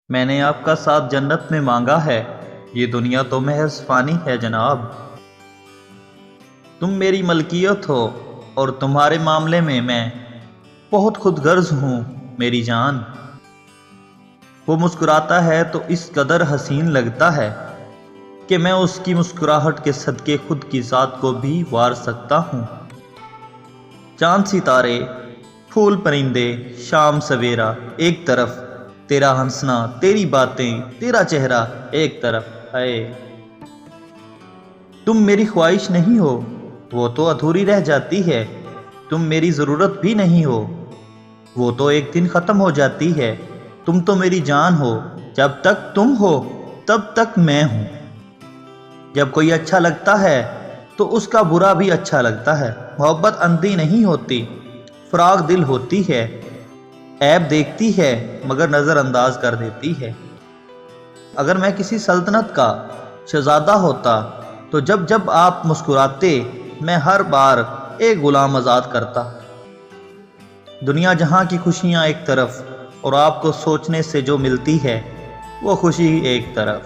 میں نے آپ کا ساتھ جنت میں مانگا ہے، یہ دنیا تو محض فانی ہے جناب۔ تم میری ملکیت ہو اور تمہارے معاملے میں بہت خود غرض ہوں میری جان۔ وہ مسکراتا ہے تو اس قدر حسین لگتا ہے کہ میں اس کی مسکراہٹ کے صدقے خود کی ذات کو بھی وار سکتا ہوں۔ چاند ستارے، پھول پرندے، شام سویرا ایک طرف، تیرا ہنسنا، تیری باتیں، تیرا چہرہ ایک طرف ہے۔ تم میری خواہش نہیں ہو، وہ تو ادھوری رہ جاتی ہے۔ تم میری ضرورت بھی نہیں ہو، وہ تو ایک دن ختم ہو جاتی ہے۔ تم تو میری جان ہو، جب تک تم ہو تب تک میں ہوں۔ جب کوئی اچھا لگتا ہے تو اس کا برا بھی اچھا لگتا ہے۔ محبت اندھی نہیں ہوتی، فراق دل ہوتی ہے، عیب دیکھتی ہے مگر نظر انداز کر دیتی ہے۔ اگر میں کسی سلطنت کا شہزادہ ہوتا تو جب جب آپ مسکراتے میں ہر بار ایک غلام آزاد کرتا۔ دنیا جہاں کی خوشیاں ایک طرف اور آپ کو سوچنے سے جو ملتی ہے وہ خوشی ایک طرف۔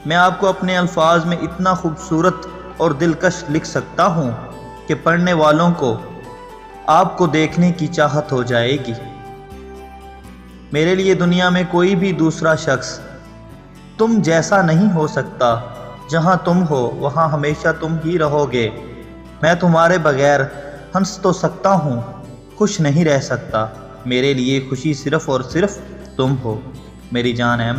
میں آپ کو اپنے الفاظ میں اتنا خوبصورت اور دلکش لکھ سکتا ہوں کہ پڑھنے والوں کو آپ کو دیکھنے کی چاہت ہو جائے گی۔ میرے لیے دنیا میں کوئی بھی دوسرا شخص تم جیسا نہیں ہو سکتا۔ جہاں تم ہو وہاں ہمیشہ تم ہی رہو گے۔ میں تمہارے بغیر ہنس تو سکتا ہوں، خوش نہیں رہ سکتا۔ میرے لیے خوشی صرف اور صرف تم ہو میری جان ایم۔